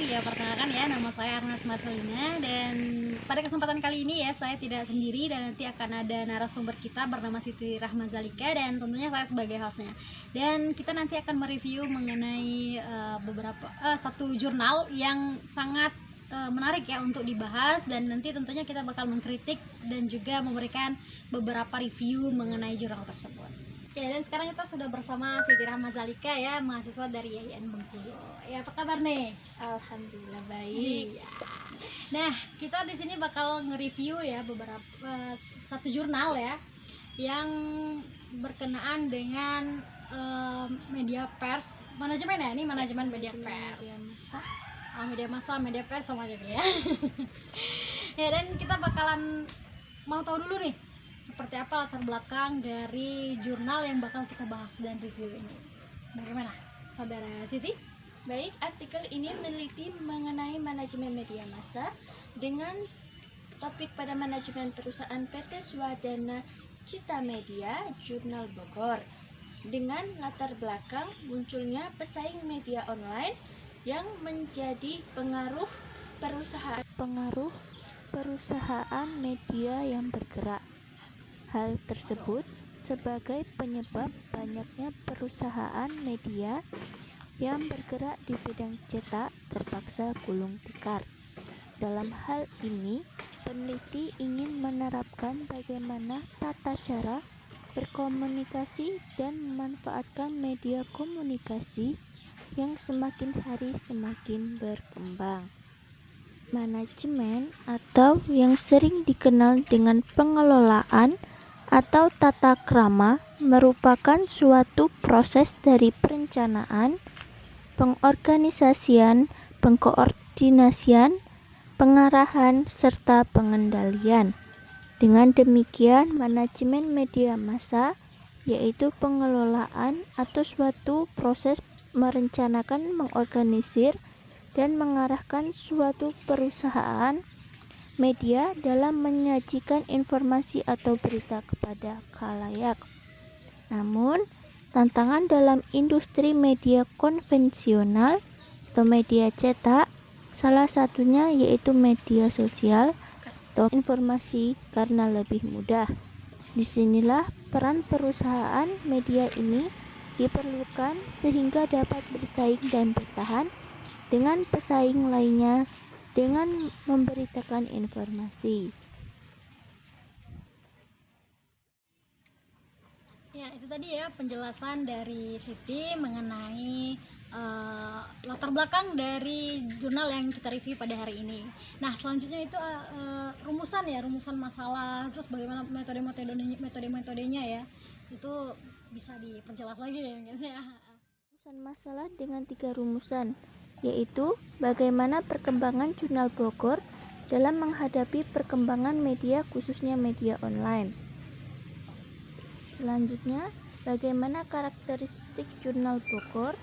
Ya, perkenalkan ya, nama saya Arnas Marcelina, dan pada kesempatan kali ini ya, saya tidak sendiri dan nanti akan ada narasumber kita bernama Siti Rahmazalika, dan tentunya saya sebagai hostnya. Dan kita nanti akan mereview mengenai satu jurnal yang sangat menarik ya untuk dibahas, dan nanti tentunya kita bakal mengkritik dan juga memberikan beberapa review mengenai jurnal tersebut. Oke, dan sekarang kita sudah bersama Siti Rahmazalika ya, mahasiswa dari IAIN Bengkulu. Ya, apa kabar nih? Alhamdulillah baik. Iya. Nah, kita di sini bakal nge-review ya satu jurnal ya yang berkenaan dengan media pers, manajemen ya, ini manajemen media pers. Media pers sama aja ya. Ya, dan kita bakalan mau tahu dulu nih seperti apa latar belakang dari jurnal yang bakal kita bahas dan review ini. Bagaimana, Saudara Siti? Baik, artikel ini meneliti mengenai manajemen media massa dengan topik pada manajemen perusahaan PT Swadana Cita Media, Jurnal Bogor. Dengan latar belakang munculnya pesaing media online yang menjadi pengaruh perusahaan media yang bergerak. Hal tersebut sebagai penyebab banyaknya perusahaan media yang bergerak di bidang cetak terpaksa gulung tikar. Dalam hal ini, peneliti ingin menerapkan bagaimana tata cara berkomunikasi dan memanfaatkan media komunikasi yang semakin hari semakin berkembang. Manajemen atau yang sering dikenal dengan pengelolaan atau tata krama merupakan suatu proses dari perencanaan, pengorganisasian, pengkoordinasian, pengarahan, serta pengendalian. Dengan demikian, manajemen media massa yaitu pengelolaan atau suatu proses merencanakan, mengorganisir, dan mengarahkan suatu perusahaan media dalam menyajikan informasi atau berita kepada khalayak. Namun, tantangan dalam industri media konvensional atau media cetak, salah satunya yaitu media sosial atau informasi karena lebih mudah. Disinilah peran perusahaan media ini diperlukan sehingga dapat bersaing dan bertahan dengan pesaing lainnya dengan memberitakan informasi. Ya, itu tadi ya penjelasan dari Siti mengenai latar belakang dari jurnal yang kita review pada hari ini. Nah, selanjutnya itu rumusan masalah, terus bagaimana metodenya ya. Itu bisa diperjelas lagi ya mungkin ya. Rumusan masalah dengan 3 rumusan, yaitu bagaimana perkembangan Jurnal Bogor dalam menghadapi perkembangan media khususnya media online. Selanjutnya, bagaimana karakteristik Jurnal Bogor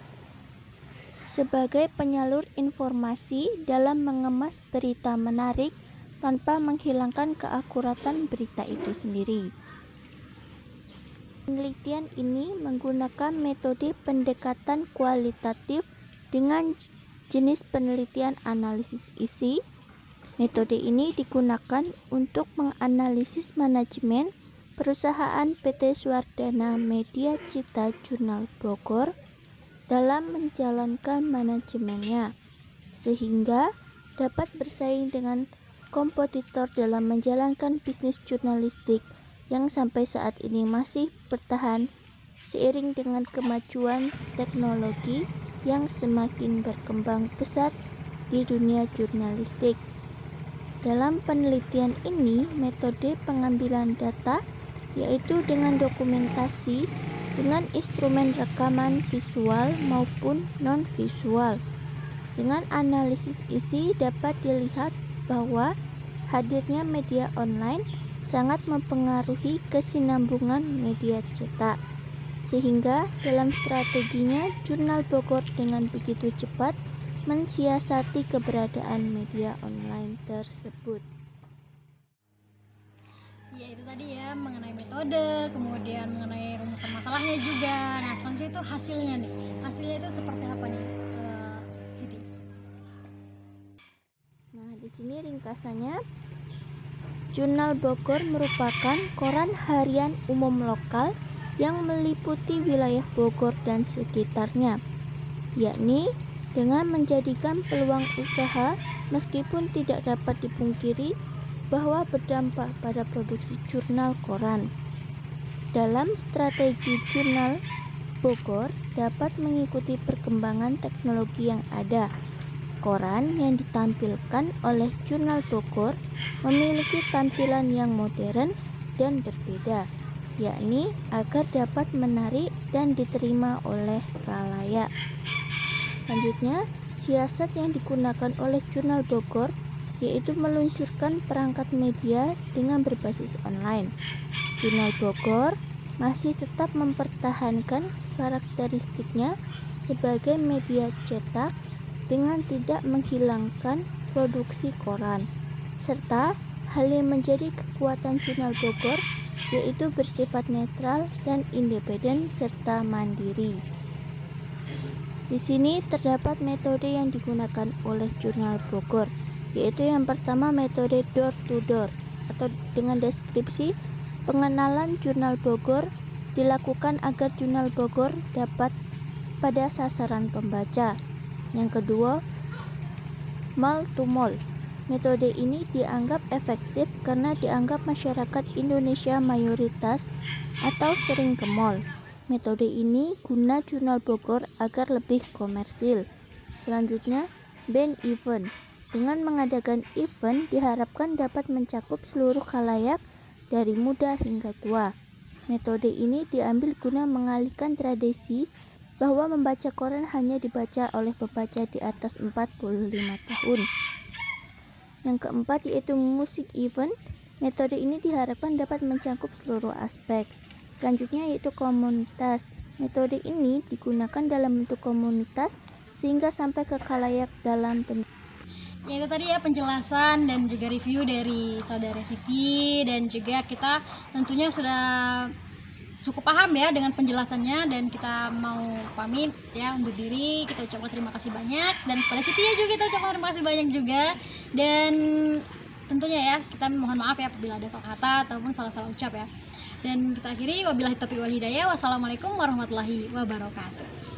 sebagai penyalur informasi dalam mengemas berita menarik tanpa menghilangkan keakuratan berita itu sendiri. Penelitian ini menggunakan metode pendekatan kualitatif dengan jenis penelitian analisis isi. Metode ini digunakan untuk menganalisis manajemen perusahaan PT Swadana Media Cita Jurnal Bogor dalam menjalankan manajemennya, sehingga dapat bersaing dengan kompetitor dalam menjalankan bisnis jurnalistik yang sampai saat ini masih bertahan seiring dengan kemajuan teknologi yang semakin berkembang pesat di dunia jurnalistik. Dalam penelitian ini, metode pengambilan data yaitu dengan dokumentasi dengan instrumen rekaman visual maupun non-visual. Dengan analisis isi dapat dilihat bahwa hadirnya media online sangat mempengaruhi kesinambungan media cetak, sehingga dalam strateginya Jurnal Bogor dengan begitu cepat mensiasati keberadaan media online tersebut. Ya, itu tadi ya mengenai metode, kemudian mengenai rumusan masalahnya juga. Nah, selanjutnya itu hasilnya nih. Hasilnya itu seperti apa nih, Siti? Di sini ringkasannya, Jurnal Bogor merupakan koran harian umum lokal yang meliputi wilayah Bogor dan sekitarnya, yakni dengan menjadikan peluang usaha meskipun tidak dapat dipungkiri bahwa berdampak pada produksi jurnal koran. Dalam strategi Jurnal Bogor dapat mengikuti perkembangan teknologi yang ada. Koran yang ditampilkan oleh Jurnal Bogor memiliki tampilan yang modern dan berbeda, yakni agar dapat menarik dan diterima oleh khalayak. Selanjutnya, siasat yang digunakan oleh Jurnal Bogor yaitu meluncurkan perangkat media dengan berbasis online. Jurnal Bogor masih tetap mempertahankan karakteristiknya sebagai media cetak dengan tidak menghilangkan produksi koran, serta hal yang menjadi kekuatan Jurnal Bogor yaitu bersifat netral dan independen serta mandiri. Di sini terdapat metode yang digunakan oleh Jurnal Bogor, yaitu yang pertama metode door to door atau dengan deskripsi pengenalan Jurnal Bogor dilakukan agar Jurnal Bogor dapat pada sasaran pembaca. Yang kedua, mall to mall. Metode ini dianggap efektif karena dianggap masyarakat Indonesia mayoritas atau sering ke mall. Metode ini guna Jurnal Bogor agar lebih komersil. Selanjutnya, band event. Dengan mengadakan event diharapkan dapat mencakup seluruh khalayak dari muda hingga tua. Metode ini diambil guna mengalihkan tradisi bahwa membaca koran hanya dibaca oleh pembaca di atas 45 tahun. Yang keempat yaitu musik event. Metode ini diharapkan dapat mencakup seluruh aspek. Selanjutnya yaitu komunitas. Metode ini digunakan dalam bentuk komunitas sehingga sampai ke khalayak dalam bentuk. Ya itu tadi ya penjelasan dan juga review dari Saudara Siti, dan juga kita tentunya sudah cukup paham ya dengan penjelasannya, dan kita mau pamit ya undur diri. Kita ucapkan terima kasih banyak, dan kepada Siti ya juga kita ucapkan terima kasih banyak juga, dan tentunya ya kita mohon maaf ya apabila ada salah kata ataupun salah-salah ucap ya. Dan kita akhiri wabillahi taufiq wal hidayah. Wassalamualaikum warahmatullahi wabarakatuh.